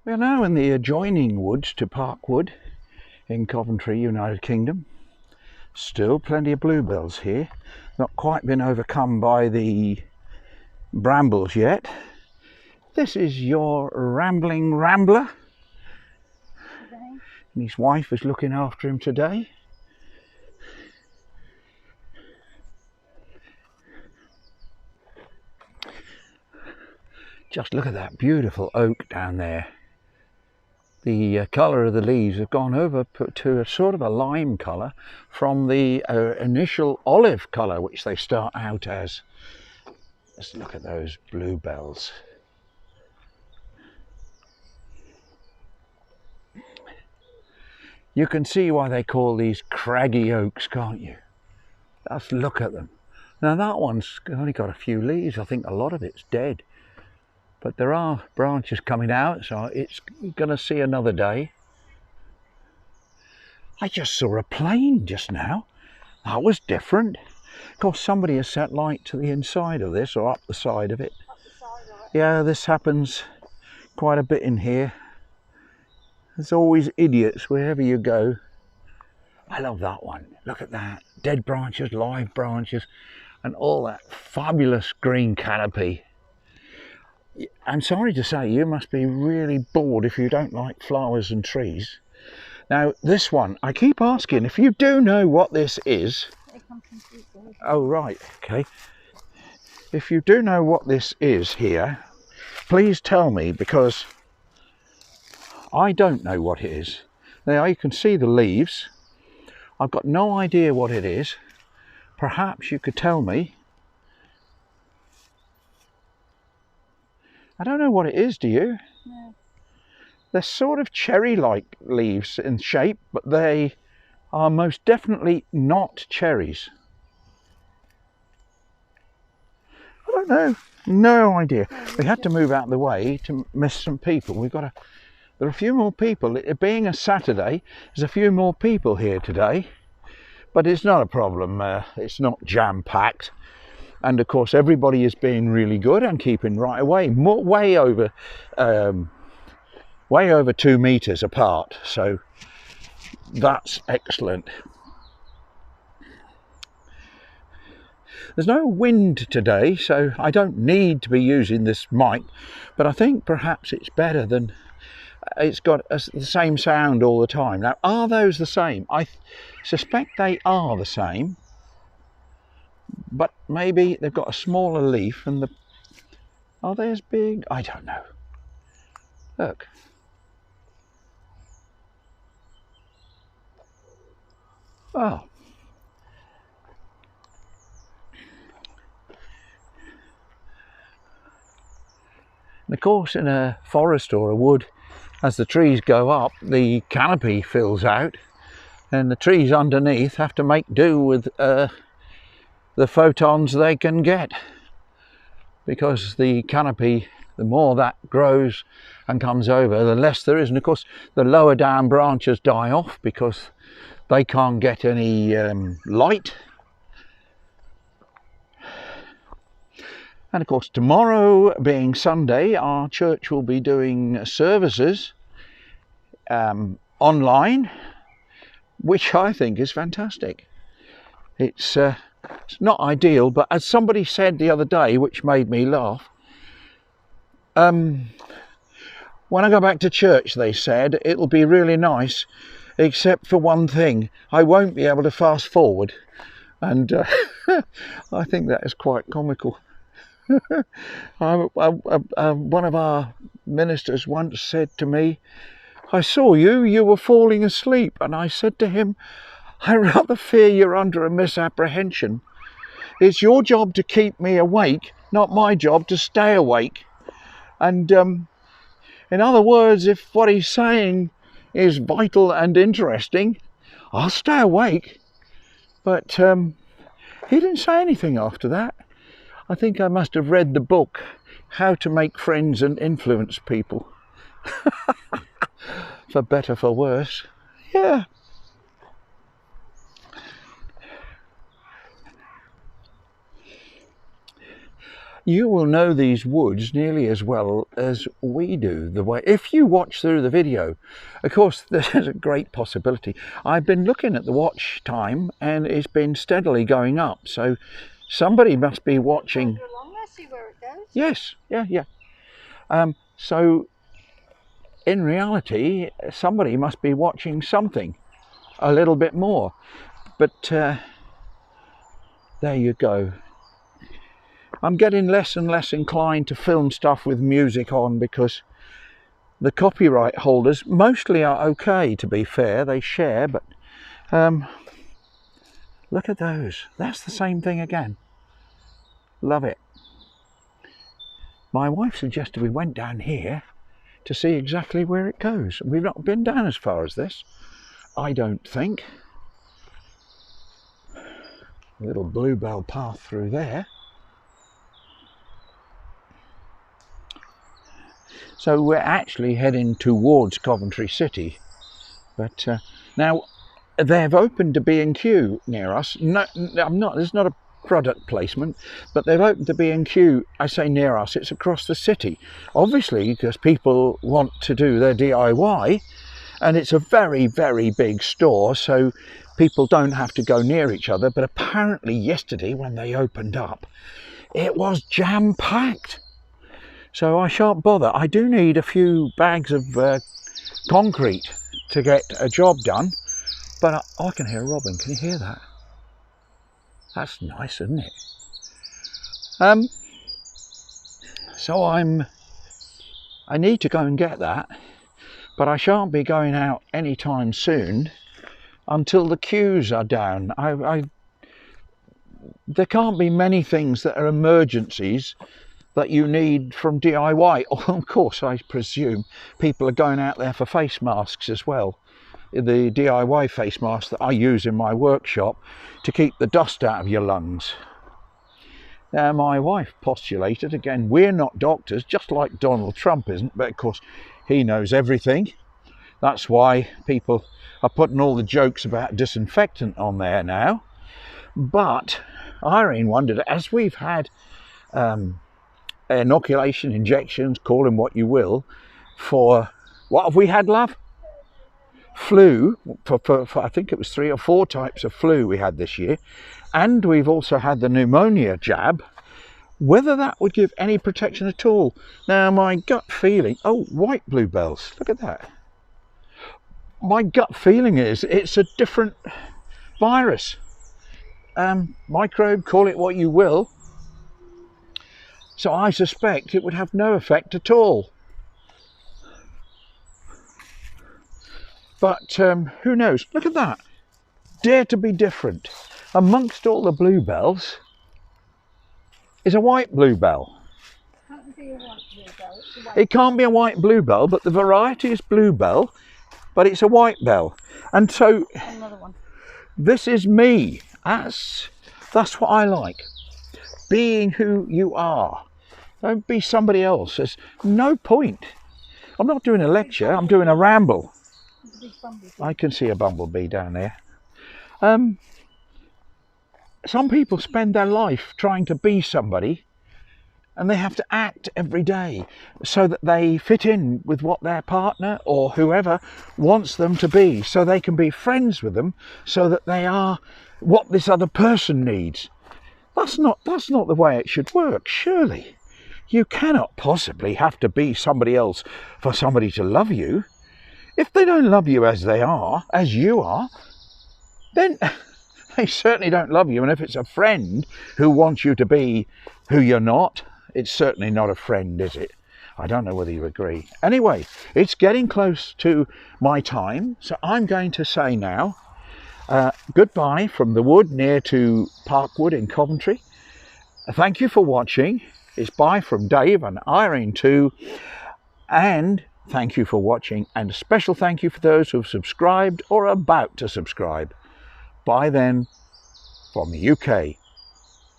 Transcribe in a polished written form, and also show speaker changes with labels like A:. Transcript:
A: We are now in the adjoining woods to Parkwood in Coventry, United Kingdom. Still plenty of bluebells here. Not quite been overcome by the brambles yet. This is your Rambeling Rambler. And his wife is looking after him today. Just look at that beautiful oak down there. The colour of the leaves have gone over to a sort of a lime colour from the initial olive colour which they start out as. Let's look at those bluebells. You can see why they call these craggy oaks, can't you? Just look at them. Now that one's only got a few leaves. I think a lot of it's dead. But there are branches coming out, so it's going to see another day. I just saw a plane just now. That was different. Of course, somebody has set light to the inside of this, or up the side of it.
B: Up the side of it.
A: Yeah, this happens quite a bit in here. There's always idiots wherever you go. I love that one. Look at that. Dead branches, live branches, and all that fabulous green canopy. I'm sorry to say, you must be really bored if you don't like flowers and trees. Now, this one, I keep asking, if you do know what this is... Oh, right, okay. If you do know what this is here, please tell me, because I don't know what it is. Now, you can see the leaves. I've got no idea what it is. Perhaps you could tell me. I don't know what it is, do you?
B: No.
A: They're sort of cherry-like leaves in shape, but they are most definitely not cherries. I don't know. No idea. We had to move out of the way to miss some people. There are a few more people. It being a Saturday, there's a few more people here today, but it's not a problem. It's not jam-packed. And of course, everybody is being really good and keeping right away, way over 2 meters apart. So that's excellent. There's no wind today, so I don't need to be using this mic, but I think perhaps it's better than it's got the same sound all the time. Now, are those the same? I suspect they are the same. But maybe they've got a smaller leaf and are they as big? I don't know. Look. Oh. And of course, in a forest or a wood, as the trees go up, the canopy fills out and the trees underneath have to make do with the photons they can get, because the canopy, the more that grows and comes over, the less there is. And of course, the lower down branches die off because they can't get any light. And of course, tomorrow being Sunday, our church will be doing services online, which I think is fantastic. It's not ideal, but as somebody said the other day, which made me laugh, when I go back to church, they said, it'll be really nice, except for one thing. I won't be able to fast forward. And I think that is quite comical. One of our ministers once said to me, I saw you were falling asleep. And I said to him, I rather fear you're under a misapprehension. It's your job to keep me awake, not my job to stay awake. And in other words, if what he's saying is vital and interesting, I'll stay awake. But he didn't say anything after that. I think I must have read the book, How to Make Friends and Influence People. For better, for worse. Yeah. You will know these woods nearly as well as we do. If you watch through the video, of course, there's a great possibility. I've been looking at the watch time and it's been steadily going up. So somebody must be watching.
B: See where it goes.
A: Yes, yeah. So in reality, somebody must be watching something a little bit more. But there you go. I'm getting less and less inclined to film stuff with music on because the copyright holders mostly are okay, to be fair. They share, but look at those. That's the same thing again. Love it. My wife suggested we went down here to see exactly where it goes. We've not been down as far as this, I don't think. A little bluebell path through there. So we're actually heading towards Coventry City, but now they've opened a B&Q near us. No, I'm not. There's not a product placement, but they've opened a B&Q. I say near us. It's across the city, obviously, because people want to do their DIY, and it's a very, very big store, so people don't have to go near each other. But apparently, yesterday when they opened up, it was jam-packed. So I shan't bother. I do need a few bags of concrete to get a job done, but I can hear a robin. Can you hear that? That's nice, isn't it? So I need to go and get that, but I shan't be going out anytime soon until the queues are down. There can't be many things that are emergencies that you need from DIY. Of course, I presume people are going out there for face masks as well. The DIY face mask that I use in my workshop to keep the dust out of your lungs. Now, my wife postulated, again, we're not doctors, just like Donald Trump isn't, but of course he knows everything. That's why people are putting all the jokes about disinfectant on there now. But Irene wondered, as we've had inoculation, injections, call them what you will, for what have we had, love? Flu, for I think it was 3 or 4 types of flu we had this year, and we've also had the pneumonia jab. Whether that would give any protection at all. Now my gut feeling, oh, white bluebells, look at that. My gut feeling is it's a different virus, microbe, call it what you will. So I suspect it would have no effect at all. But who knows? Look at that. Dare to be different. Amongst all the bluebells is a white bluebell.
B: Can't be a white bluebell. It's a white.
A: It can't be a white bluebell, but the variety is bluebell, but it's a white bell. And so
B: Another one.
A: This is me. That's what I like. Being who you are. Don't be somebody else. There's no point. I'm not doing a lecture, I'm doing a ramble. I can see a bumblebee down there. Some people spend their life trying to be somebody, and they have to act every day so that they fit in with what their partner or whoever wants them to be, so they can be friends with them, so that they are what this other person needs. That's not the way it should work, surely. You cannot possibly have to be somebody else for somebody to love you. If they don't love you as they are, as you are, then they certainly don't love you. And if it's a friend who wants you to be who you're not, it's certainly not a friend, is it? I don't know whether you agree. Anyway, it's getting close to my time, so I'm going to say now, goodbye from the wood near to Parkwood in Coventry. Thank you for watching. It's bye from Dave and Irene too. And thank you for watching, and a special thank you for those who have subscribed or are about to subscribe. Bye then from the UK.